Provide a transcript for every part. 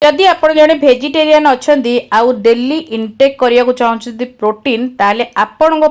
जदि आप जड़े भेजिटेरियन अच्छा आउ डेली इनटेक करने को चाहते प्रोटीन ताले आपण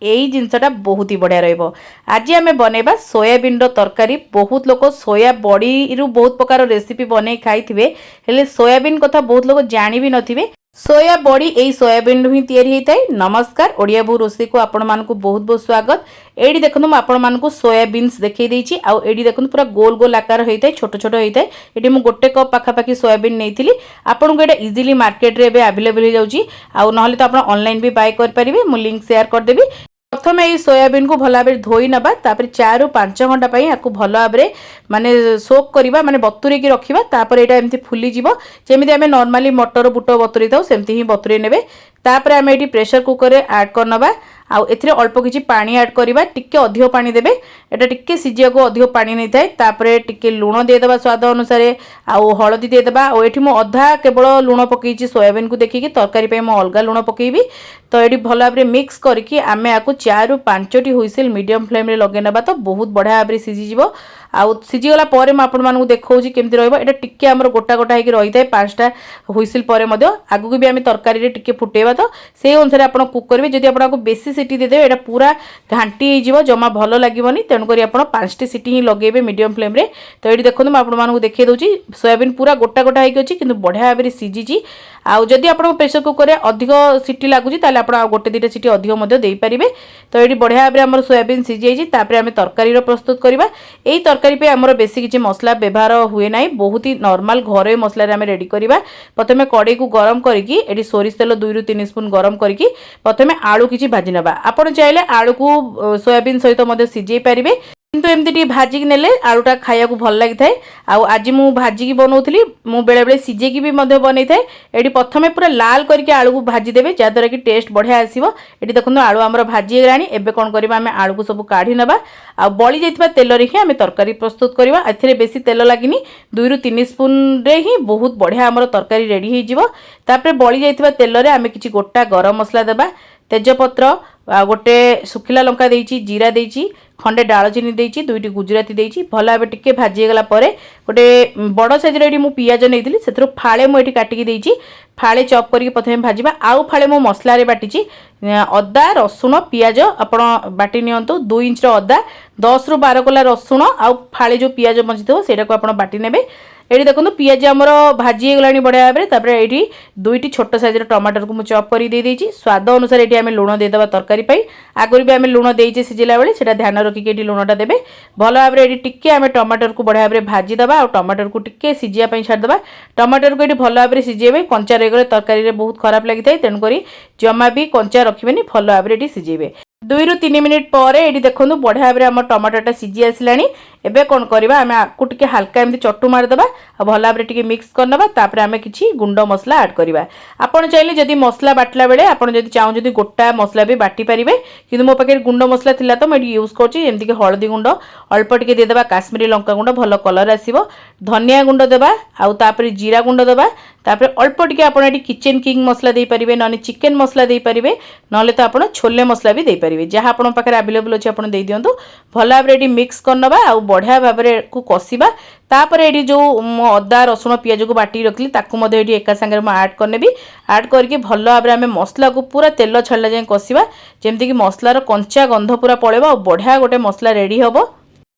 यही जिनसटा बहुत ही बढ़िया रहिबो। आज आम बनैबा सोयाबीन तरकारी। बहुत लोग सोया बड़ी रु बहुत प्रकार रेसिपी बनै खाई हेले सोयाबीन कथा बहुत लोग जानी भी नथिबे। सोया बड़ी यही सोयाबीन रु ही तैयारी होता है। नमस्कार, ओडिया बो रोषे को आपण मानकु बहुत बहुत स्वागत। एडी देखनु आपण मानकु सोयाबीन्स देखै देछि आउ एडी देखनु पूरा गोल गोल आकार होइतै, छोट छोट होइतै। एडी मु गोटे कप पाखा पाखी सोयाबीन नेइथिली। आपण को एटा इजीली मार्केट रे बे अवेलेबल हो जाउछि आउ नहले तो आपण ऑनलाइन भी बाय कर परिबे। मु लिंक शेयर कर देबी। प्रथम ये सोयाबीन को भल भाव धोई नबा, तापर 4 ରୁ 5 घंटा पई याकु भल भाव माने सोक करबा, माने बतुरे की रखिबा। तापर एटा एमती फुली जिवो जेमिति हमें नॉर्मली मटर बुट बतुरे थाउ सेमती ही बतुरे नेबे। तापर हमें एटी प्रेशर कुकर रे ऐड कर नबा आउ एथिरे अल्प किछि पानी ऐड करबा। टिके अधिक पानी देबे, एटा टिके सिजिया को अधिक पानी नै थाए। तापर टिके लूण दे देबा स्वाद अनुसार आउ हळदी दे देबा। आ एठी मो अधा केवल लूण पकेइछि सोयाबीन को देखिकि, तरकारी पे मो अलगा लूण पकेइबी। तो एठी भल भाव मिक्स करके आमे आकु 4 ରୁ 5टी हुइसेल मीडियम फ्लेम रे लगे नबा। तो बहुत बढ़िया भाव सिझी जिवो। आउ सिझी गला परे म आपण मानकु देखौछि केमति रहइबो। एटा टिके हमर गोटा गोटा हेकि रहि थाए 5टा हुइसेल परे मध्य। आगु को भी आमे तरकारी रे टिके फुटेबा, तो सेही अनुसार आपण कुक करबे। जदि आपनको बेसी सिटी दे देबे एटा पूरा घांटी हे जिवो, जमा भलो लागिवोनी। तेनु करी आपण 5टी सिटी ही लगेबे मीडियम फ्लेम रे। तो एठी देखोनु म आपण मानकु देखै दोछि सोयाबीन पूरा गोटा गोटा हेकि अछि, किंतु बढ़िया भाव सिझिछि। आउ जदि आपण प्रेशर कुकर रे अधिक सिटी लागुछि ताले आपण आ गोटे दुटा सिटी अधिक मध्य देई परिबे। तो एठी बढ़िया भाव हमर सोयाबीन सिझि जाइछि। तापर आमे तरकारी रो प्रस्तुत करबा। एई तरकारी पे हमर बेसी किछि मसला व्यवहार हुए नाही, बहुत ही नॉर्मल घरे मसला रे आमे रेडी करबा। प्रथमे कड़ाई को गरम करके एठी सोरिष तेल 2 ରୁ 3 स्पून गरम करके प्रथमे आलू किछि भाजी नबा। आपण चाहिले आलू को सोयाबीन सहित मध्य सिझेई परिबे, किंतु एमती टी भाजी नेले आलूटा खाया को भल लगी थाए। आउ आज मु भाजी की बनौथली, मु बेले बेले सिझे की भी मध्य बनै थाए। एठी प्रथमे पूरा लाल करके आलू को भाजी देबे, जा द्वारा कि टेस्ट बढ़िया आसीबो। एठी देखुन आलू हमर भाजी गेलानी। एबे कोन करबा, हमें आलू को सब काढी नबा। आ बळी जाइतबा तेल रे ही हमें तरकारी प्रस्तुत करबा। एथिरे बेसी तेल लागिनी, 2 ରୁ 3 स्पून रे ही बहुत बढ़िया हमर तरकारी रेडी हे जिवो। तापर बळी जाइतबा तेल रे हमें किछि गोटा गरम मसला देबा, तेजपत्र गोटे सुखिला लंका देइछि, जीरा देइछि, खंडे डालचीनी देइछि, 2टी गुजराती देइछि। भल भाव टिके भाजी गला परे गोटे बड़ साइज रे मु पियाज नेइथिली, सेथरो फाळे मु एठी काटिकी देइछि। फाळे चॉप करके प्रथमे भाजीबा। आउ फाळे मु मसला रे बाटिछि अदा रसुण पियाज आपण बाटी नियंतु। 2 इंच रो अदा, 10 ରୁ 12 कोला रसुण आउ फाळे जो पियाज बंचिथो सेटा को आपण बाटी नेबे। एठी देखुन पियाज हमर भाजी गलानी बढ़िया भाव। तापर एठी 2टी छोट साइज रो टमाटर को मु चॉप करी दे देइछि। स्वाद अनुसार एठी हमें लूण दे देबा तरकारी पई। आगुरी भी हमें लूण देइछि सिजिला बेले, सेटा ध्यान रखिके एठी लूणटा देबे। भल भाव एठी टिके हमें टमाटर को बढ़िया भाव भाजी दबा और टमाटर को टिके सिजिया पई छाड़ दबा। टमाटर को एठी भल भाव सिजेबे, कंचा रे गले तरकारी रे बहुत खराब लागि थाए। तेनु करी जमा भी कंचा रखिबेनी, भल भाव एठी सिजेबे। 2 ରୁ 3 मिनिट पर एठी देखुन बढ़िया भाव हमर टमाटरटा सिझी आसिलानी। एबे कोन करबा, हमें आकु टिके हल्का एमती चट्टू मार दबा आ भल भाव टिके मिक्स कर नबा। तापर हमें किछि गुंड मसला ऐड करबा। आपण चाहिले जदि मसला बाटला बेले आपण जदि चाहू जदि गोटा मसला भी बाटी परिबे, किंतु मो पाखे गुंड मसला थिला तो मैं यूज करछि। एमती के हळदी गुंड अल्प टिके दे देबा, काश्मीरी लंका गुंड भल कलर आसीबो, धनिया गुंड देबा आउ तापर जीरा गुंड देबा। तापर अल्प टिके आपण एटी किचन किंग मसला दे परिबे, नने चिकन मसला दे परिबे, नले तो आपण छोले मसला भी दे परिबे। जहा आपण पाखे अवेलेबल अछि आपण दे दियंतु। भल भाव एटी मिक्स कर नबा आउ बढ़िया भाव को कसिबा। तापर एटी जो अदा रसुण पियाज को बाटी रखली ताकू मधे एटी एका संगे म ऐड करनेबी। ऐड करके भल भाव हमें मसला को पूरा तेल छाड़ला जाय कसिबा, जेमति कि मसलार कंचा गंध पूरा पळेबा और बढ़िया गोटे मसला रेडी हबो।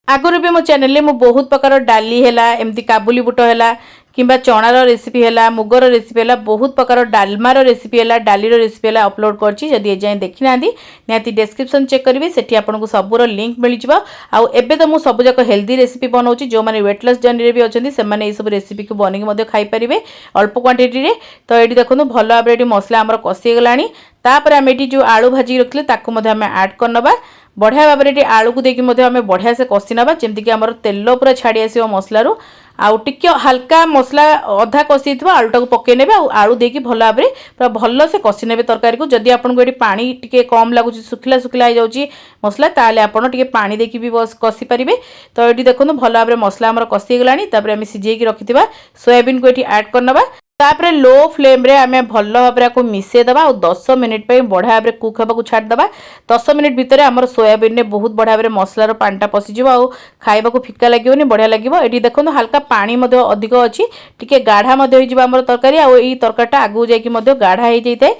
आगुरी भी मो चैनल रे मो बहुत प्रकार डाली हैला, एमती काबुली बुट हैला किंबा चणार रेसिपी हैला, मुगर रेसिपी हैला, बहुत प्रकार डालमार रेसिपी हैला, डाली रेसिपी हैला अपलोड करछि। जदि ए जाय देखि नांदी निहाती डिस्क्रिप्शन चेक करिवे, सेठी आपनको सबुर लिंक मिलि जिवो। आउ एबे तो मु सब जाक हेल्दी रेसिपी बनाउछि, जो माने वेट लॉस जर्नी रे भी अछंती से माने ए सब रेसिपी को बनिक मधे खाइ परिबे अल्प क्वांटिटी रे। तो एठी देखनु भल भाबरे एठी मसला हमर कसी गलानी। तापर हम एठी जो आलू भाजी रखले ताकू मधे हम ऐड करनबा। बढ़िया भाव में आलू को देकी हमें बढ़िया से कषि नबा, जेमती कि हमर तेल पूरा छाड़ी आसीबो मसलारू। आउ टिके हल्का मसला अधा कषि थबा आलूटा को पके नेबे आउ आलू देकी भल भाव में पूरा भल से कषि नेबे तरकारी को। जदि आपनको एठी पानी टिके कम लागुची, सुखिला सुखिला हो जाउची मसला, ताले आपण टिके पानी देकी भी बस कषि परिबे। तो एठी देखुन भल भाव में मसला हमर कषि गलानी। तापर हम सिझेकी रखिथिबा सोयाबीन को एठी ऐड करनबा। तापर लो फ्लेम रे आम भल भाव मिसेदेवा और 10 मिनिट बढ़िया भाव कुक होगा छाड़देवा। 10 मिनिट भितर आम सोयाबीन में बहुत बढ़िया भाव मसलार पानीटा पशिज आ खाइबा फिका लगे बढ़िया लगे। ये देखो हल्का पानी अधिक अच्छी टी गाढ़ा आम तरकारी आई तरकारीटा आगू जाकि गाढ़ा हो जाए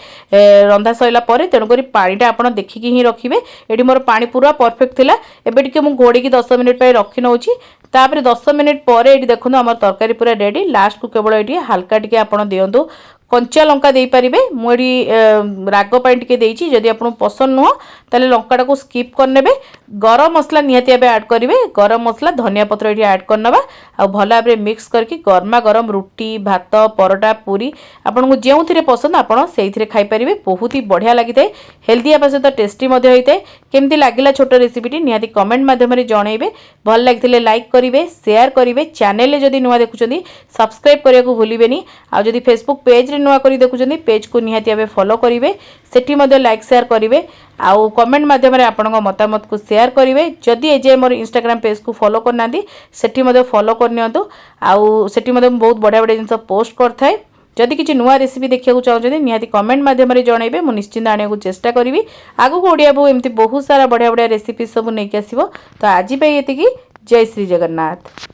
रंधा सरला तेणुक पानीटा आप देखिकी ही रखिए। ये मोर पानी पूरा परफेक्ट थिला। एबे टिके मु घोड़ी 10 मिनिट रखी नौची। तापर 10 मिनिट पर ये देखो आम तरकारी पूरा रेडी। लास्ट को केवल ये हल्का टिके आप दिंतु कंचा लंका दे पारे। मुझे राग टे देती जदि आपको पसंद नुह ताले लंकाटा को स्किप करने। गरम मसला निहाती ऐड करेंगे। गरम मसला धनिया पत्र ये ऐड करनवा आ भल भाव मिक्स करके गरमा गरम रुटी भात परोटा पूरी आपको जो थे पसंद आप खाईपारे। बहुत ही बढ़िया लगी है। हेल्दी आप सहित टेस्टी होता है। केमती लगिला छोट रेसिपीटी निहाती कमेंट माध्यम जनइबे। भल लगी लाइक करेंगे शेयर करेंगे। चैनल जदि नुआ देखुं सब्सक्राइब करने को भूलें। आदि फेसबुक पेज नुआ कर देखुं पेज को निहाती भाव फॉलो करेंगे। सेठी लाइक शेयर करेंगे आउ कमेंट माध्यम आपण मतामत को शेयर करेंगे। जदि एजे मोर इंस्टाग्राम पेज को फॉलो करना सेठी फॉलो करनी आउ सेठी बहुत बढ़िया बढ़िया जिन पोस्ट करता है। जदि किसी नुआ रेसिपी देखा चाहते निहाती कमेंट माध्यम जनइबे। मुझे निश्चिंत आने को चेष्टा करी। आगू ओडिया बो एमती बहुत सारा बढ़िया बढ़िया रेसिपी सब नहीं आसो। तो आज ये जय श्री जगन्नाथ।